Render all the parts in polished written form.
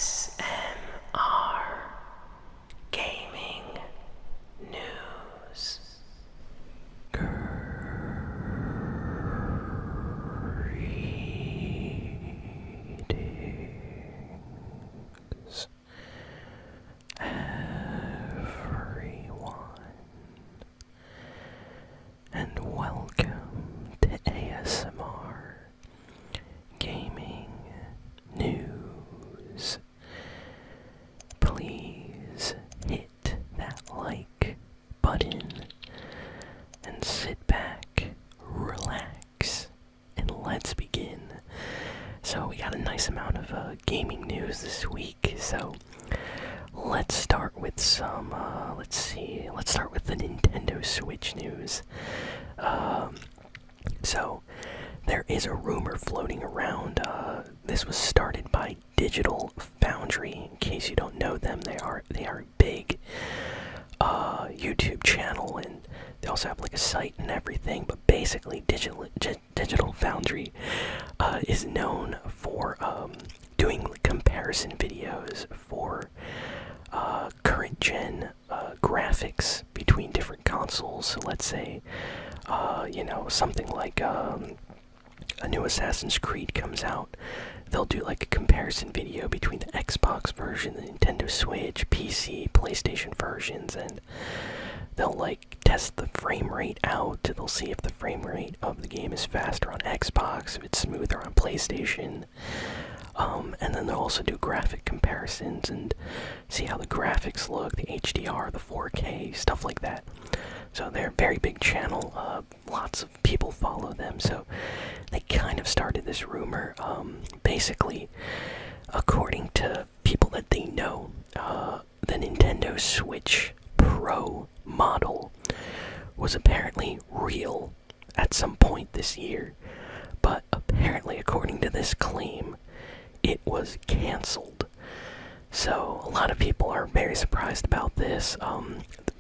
ASMR Gaming News. Greetings, everyone, and welcome to ASMR Gaming News. Please hit that like button and sit back, relax, and let's begin. So we got a nice amount of gaming news this week, so let's start with some, let's start with the Nintendo Switch news. So there is a rumor floating around. This was started by Digital Foundry. In case you don't know them, they are a big YouTube channel, and they also have like a site and everything. But basically, Digital Foundry is known for doing comparison videos for current gen graphics between different consoles. So let's say, something like a new Assassin's Creed comes out, they'll do like a comparison video between the Xbox version, the Nintendo Switch, PC, PlayStation versions, and they'll like test the frame rate out. They'll see if the frame rate of the game is faster on Xbox, if it's smoother on PlayStation. And then they'll also do graphic comparisons and see how the graphics look, the HDR, the 4K, stuff like that. So they're a very big channel. Lots of people follow them. So they kind of started this rumor. Basically, according to people that they know, the Nintendo Switch Pro model was apparently real at some point this year. But apparently, according to this claim, it was cancelled. So a lot of people are very surprised about this.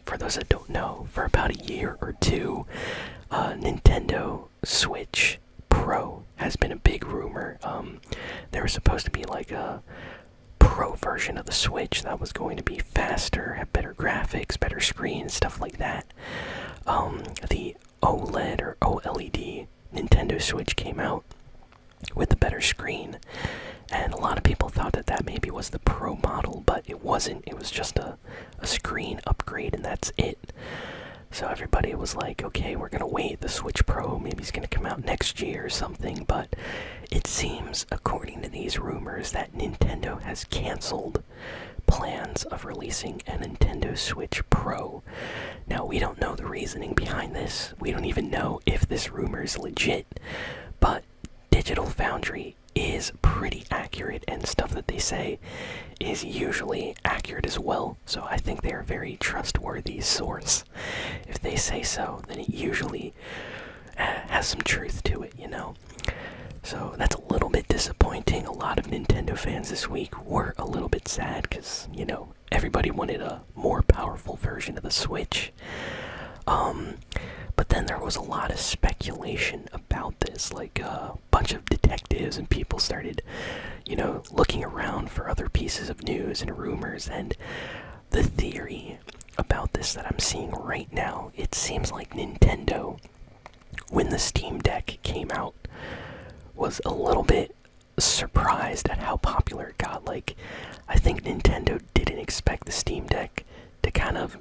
For those that don't know, for about a year or two, Nintendo Switch Pro has been a big rumor. There was supposed to be like a Pro version of the Switch that was going to be faster, have better graphics, better screen, stuff like that. The OLED or OLED Nintendo Switch came out with a better screen, and a lot of people thought that maybe was the Pro model, but it wasn't. It was just a screen upgrade, and that's it. So everybody was like, okay, we're gonna wait. The Switch Pro, maybe it's gonna come out next year or something, but it seems, according to these rumors, that Nintendo has canceled plans of releasing a Nintendo Switch Pro. Now, we don't know the reasoning behind this. We don't even know if this rumor is legit, but Digital Foundry is pretty accurate, and stuff that they say is usually accurate as well. So I think they're a very trustworthy source. If they say so, then it usually has some truth to it, you know? So that's a little bit disappointing. A lot of Nintendo fans this week were a little bit sad because, everybody wanted a more powerful version of the Switch. But then there was a lot of speculation about this, like a bunch of detectives and people started, looking around for other pieces of news and rumors, and the theory about this that I'm seeing right now, it seems like Nintendo, when the Steam Deck came out, was a little bit surprised at how popular it got. Like, I think Nintendo didn't expect the Steam Deck to kind of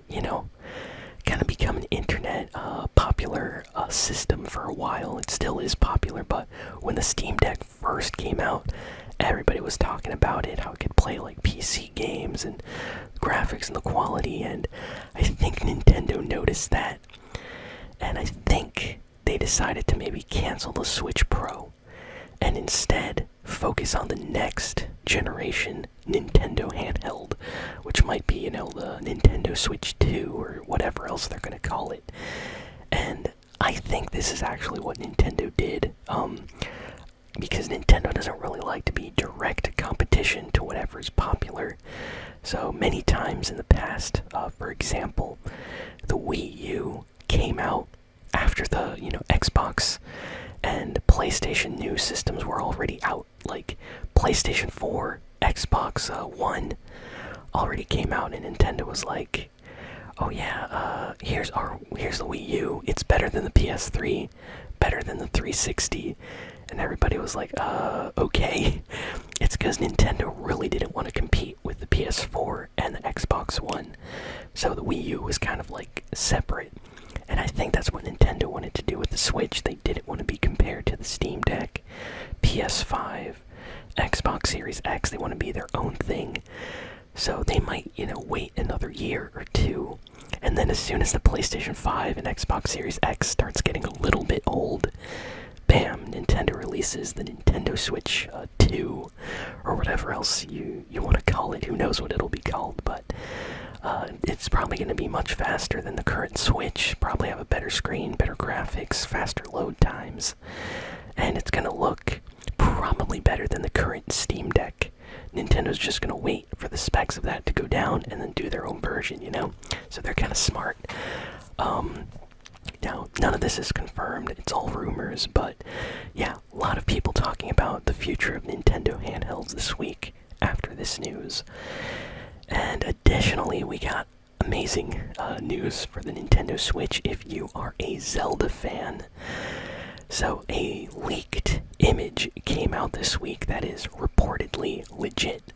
become an internet popular system for a while. It still is popular, but when the Steam Deck first came out, everybody was talking about it, how it could play like PC games and graphics and the quality, and I think Nintendo noticed that, and I think they decided to maybe cancel the Switch Pro and instead focus on the next generation Nintendo handheld, which might be, the Nintendo Switch 2 or whatever else they're gonna call it. And I think this is actually what Nintendo did, because Nintendo doesn't really like to be direct competition to whatever is popular. So many times in the past, for example, the Wii U came out after the, Xbox and PlayStation new systems were already out. Like PlayStation 4, Xbox One already came out, and Nintendo was like, "Oh yeah, here's the Wii U. It's better than the PS3, better than the 360." And everybody was like, okay. It's because Nintendo really didn't want to compete with the PS4 and the Xbox One. So the Wii U was kind of like separate. And I think that's what Nintendo wanted to do with the Switch. They didn't want to be compared to the Steam Deck, PS5, Xbox Series X. They want to be their own thing. So they might, wait another year or two. And then as soon as the PlayStation 5 and Xbox Series X starts getting a little bit old, bam, Nintendo releases the Nintendo Switch 2, or whatever else you want to call it. Who knows what it'll be called, but it's probably going to be much faster than the current Switch, probably have a better screen, better graphics, faster load times, and it's going to look probably better than the current Steam Deck. Nintendo's just going to wait for the specs of that to go down and then do their own version, So they're kind of smart. Now, none of this is confirmed, it's all rumors, but yeah, a lot of people talking about the future of Nintendo handhelds this week after this news. And additionally, we got amazing news for the Nintendo Switch if you are a Zelda fan. So, a leaked image came out this week that is reportedly legit.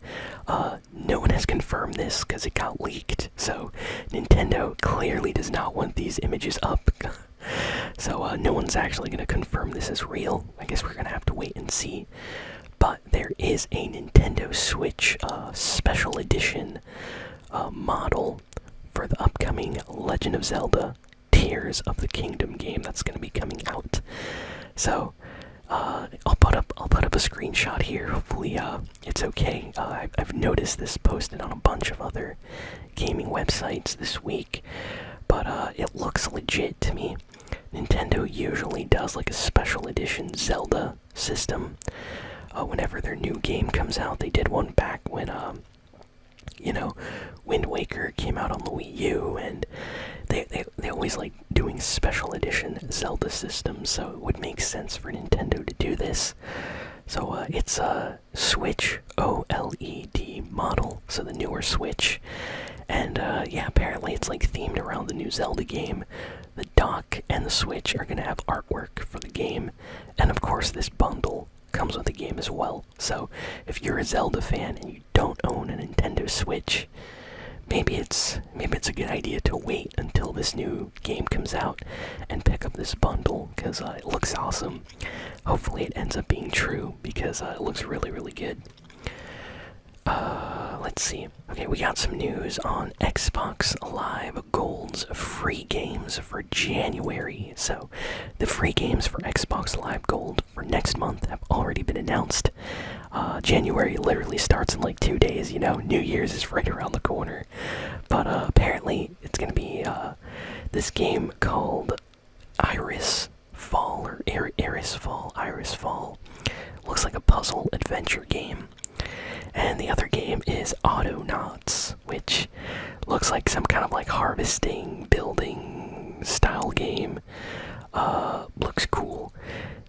No one has confirmed this because it got leaked, so Nintendo clearly does not want these images up. So, no one's actually going to confirm this is real. I guess we're going to have to wait and see. But there is a Nintendo Switch special edition model for the upcoming Legend of Zelda Tears of the Kingdom game that's going to be coming out. So I'll put up a screenshot here. Hopefully it's okay. I've noticed this posted on a bunch of other gaming websites this week, but it looks legit to me. Nintendo usually does like a special edition Zelda system whenever their new game comes out. They did one back when Wind Waker came out on the Wii U, and they always like doing special edition Zelda systems, so it would make sense for Nintendo to do this. So it's a Switch OLED model, so the newer Switch. And yeah, apparently it's like themed around the new Zelda game. The dock and the Switch are gonna have artwork for the game, and of course this bundle comes with the game as well. So if you're a Zelda fan and you don't own a Nintendo Switch, maybe it's a good idea to wait until this new game comes out and pick up this bundle, because it looks awesome. Hopefully it ends up being true, because it looks really, really good. Let's see. Okay, we got some news on Xbox Live Gold's free games for January. So, the free games for Xbox Live Gold for next month have already been announced. January literally starts in like 2 days, New Year's is right around the corner. But apparently it's gonna be this game called Iris Fall, or Iris Fall. Looks like a puzzle adventure game. And the other game is Autonauts, which looks like some kind of like harvesting, building style game. Looks cool.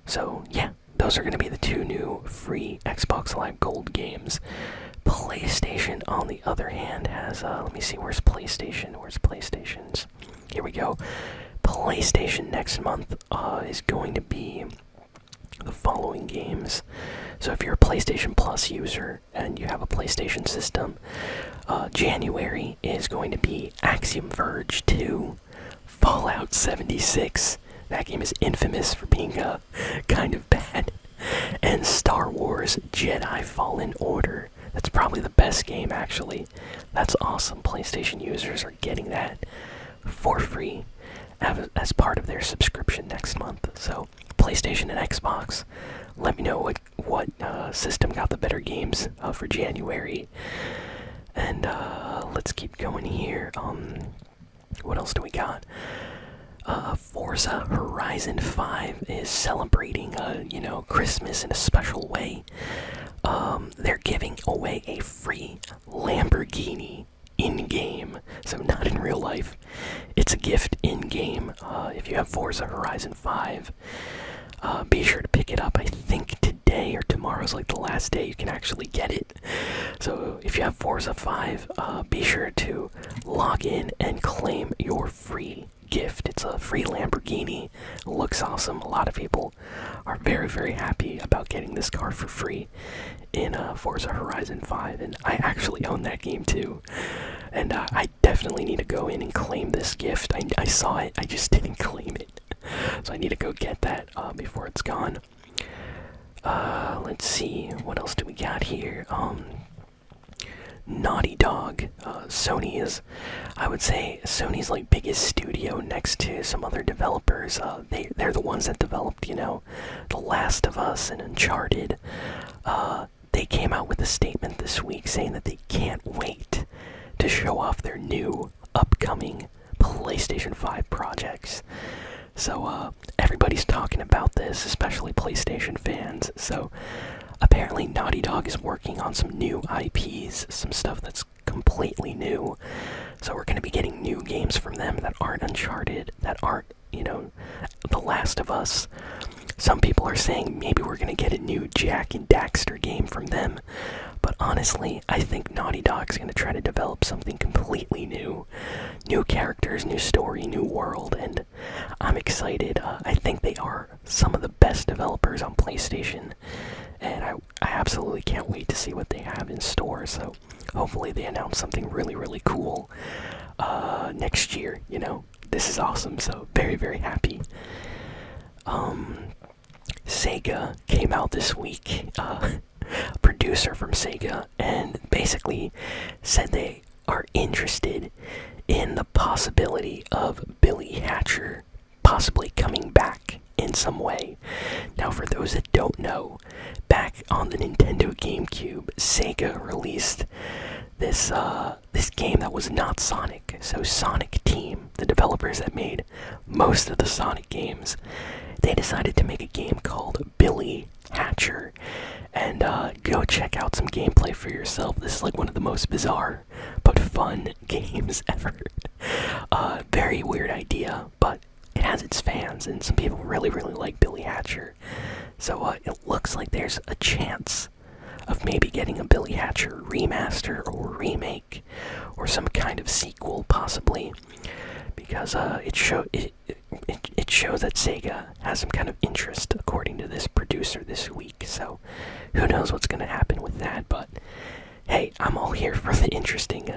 So yeah, those are going to be the two new free Xbox Live Gold games. PlayStation, on the other hand, has, let me see, where's PlayStation? Where's PlayStation's? Here we go. PlayStation next month is going to be the following games. So if you're a PlayStation Plus user and you have a PlayStation system, January is going to be Axiom Verge 2, Fallout 76. That game is infamous for being kind of bad. And Star Wars Jedi Fallen Order. That's probably the best game, actually. That's awesome. PlayStation users are getting that for free as part of their subscription next month. So PlayStation and Xbox, let me know what system got the better games for January. And let's keep going here. What else do we got? Forza Horizon 5 is celebrating, Christmas in a special way. They're giving away a free Lamborghini in-game, so not in real life. It's a gift in-game if you have Forza Horizon 5. Be sure to pick it up. I think today or tomorrow's like the last day you can actually get it. So if you have Forza 5, be sure to log in and claim your free gift. It's a free Lamborghini. It looks awesome. A lot of people are very, very happy about getting this car for free in Forza Horizon 5, and I actually own that game too. And I definitely need to go in and claim this gift. I saw it, I just didn't claim it. So I need to go get that before it's gone. Let's see, what else do we got here? Naughty Dog. Sony is, I would say, Sony's like biggest studio next to some other developers. They're the ones that developed, The Last of Us and Uncharted. They came out with a statement this week saying that they can't wait to show off their new upcoming PlayStation 5 projects. So everybody's talking about this, especially PlayStation fans. So apparently Naughty Dog is working on some new IPs, some stuff that's completely new. So we're going to be getting new games from them that aren't Uncharted, that aren't, The Last of Us. Some people are saying maybe we're going to get a new Jak and Daxter game from them. But honestly, I think Naughty Dog's going to try to develop something completely new. New characters, new story, new world, and I'm excited. I think they are some of the best developers on PlayStation, and I absolutely can't wait to see what they have in store. So hopefully they announce something really, really cool next year, This is awesome, so very, very happy. Sega came out this week. Producer from Sega, and basically said they are interested in the possibility of Billy Hatcher possibly coming back in some way. Now, for those that don't know, back on the Nintendo GameCube, Sega released this game that was not Sonic. So Sonic Team, the developers that made most of the Sonic games, they decided to make a game called Billy Hatcher. And go check out some gameplay for yourself. This is like one of the most bizarre but fun games ever. Very weird idea, but it has its fans, and some people really, really like Billy Hatcher. So it looks like there's a chance of maybe getting a Billy Hatcher remaster or remake, or some kind of sequel, possibly, because it shows that Sega has some kind of interest, according to this producer this week. So who knows what's going to happen with that, but hey, I'm all here for the interesting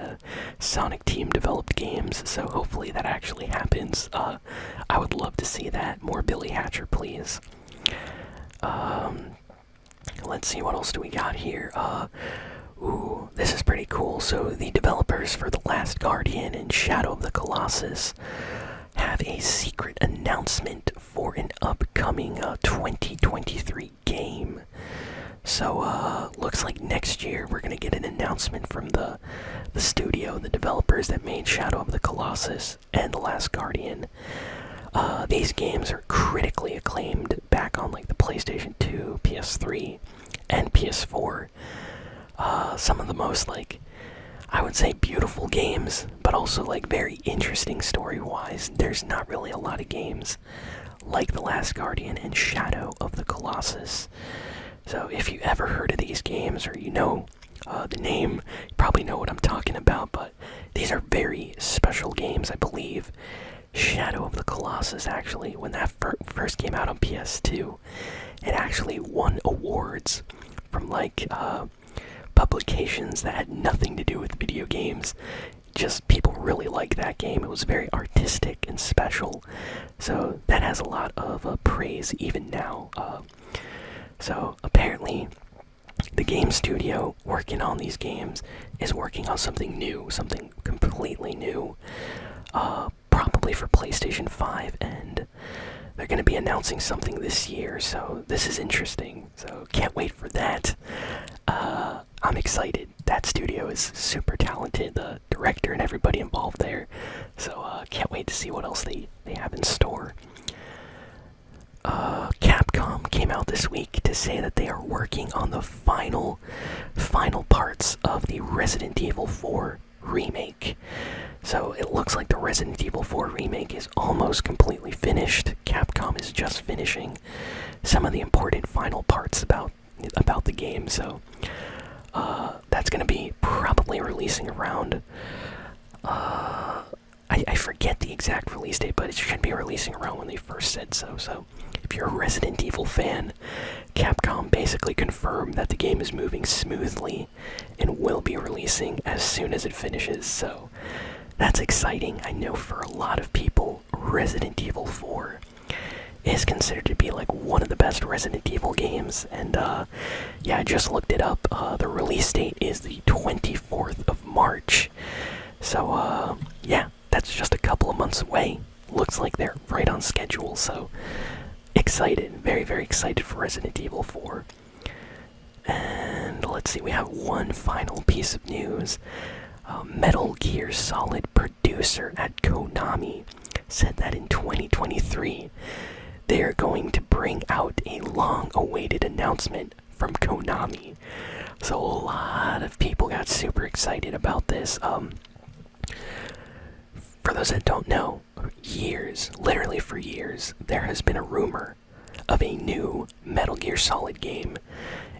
Sonic Team developed games, so hopefully that actually happens. I would love to see that. More Billy Hatcher, please. Let's see, what else do we got here? Ooh, this is pretty cool. So the developers for The Last Guardian and Shadow of the Colossus have a secret announcement for an upcoming 2023 game. So looks like next year we're gonna get an announcement from the studio, the developers that made Shadow of the Colossus and The Last Guardian. These games are critically acclaimed back on like the PlayStation 2, PS3, and PS4. Some of the most, like, I would say beautiful games, but also like very interesting story-wise. There's not really a lot of games like The Last Guardian and Shadow of the Colossus. So if you ever heard of these games, or the name, you probably know what I'm talking about, but these are very special games, I believe. Shadow of the Colossus, actually, when that first came out on PS2, it actually won awards from like publications that had nothing to do with video games. Just people really liked that game. It was very artistic and special, so that has a lot of praise even now. So apparently the game studio working on these games is working on something new, something completely new, probably for PlayStation 5, and they're going to be announcing something this year, so this is interesting. So can't wait for that. I'm excited. That studio is super talented, the director and everybody involved there, so can't wait to see what else they have in store. Capcom came out this week to say that they are working on the final parts of the Resident Evil 4 Remake. So it looks like the Resident Evil 4 remake is almost completely finished. Capcom is just finishing some of the important final parts about the game. So that's gonna be probably releasing around. I forget the exact release date, but it should be releasing around when they first said so. So if you're a Resident Evil fan, Capcom basically confirmed that the game is moving smoothly and will be releasing as soon as it finishes. So that's exciting. I know for a lot of people, Resident Evil 4 is considered to be like one of the best Resident Evil games. And yeah, I just looked it up. The release date is the 24th of March. So yeah, that's just a couple of months away. Looks like they're right on schedule, so excited. Very, very excited for Resident Evil 4. And let's see, we have one final piece of news. Metal Gear Solid producer at Konami said that in 2023, they're going to bring out a long-awaited announcement from Konami. So a lot of people got super excited about this. For those that don't know, years, literally for years, there has been a rumor of a new Metal Gear Solid game,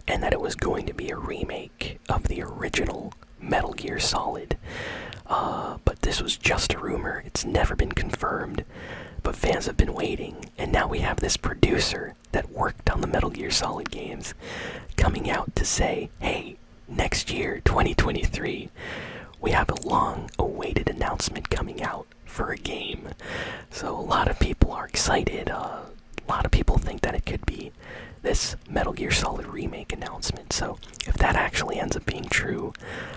and that it was going to be a remake of the original Metal Gear Solid. But this was just a rumor. It's never been confirmed, but fans have been waiting, and now we have this producer that worked on the Metal Gear Solid games coming out to say, hey, next year, 2023, we have a long-awaited announcement coming out for a game. So a lot of people are excited. A lot of people think that it could be this Metal Gear Solid remake announcement. So if that actually ends up being true,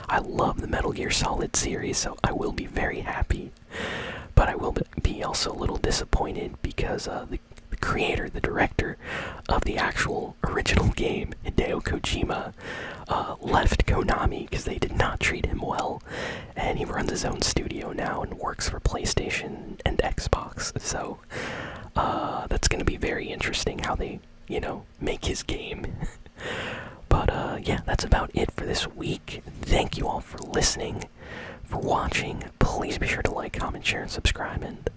I love the Metal Gear Solid series, so I will be very happy. But I will be also a little disappointed because the creator, the director of the actual original game, Hideo Kojima, left Konami because they did not treat him well, and he runs his own studio now and works for PlayStation and Xbox. So that's going to be very interesting how they, make his game. But yeah, that's about it for this week. Thank you all for listening, for watching. Please be sure to like, comment, share, and subscribe, and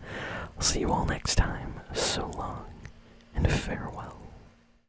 I'll see you all next time. So long, and farewell.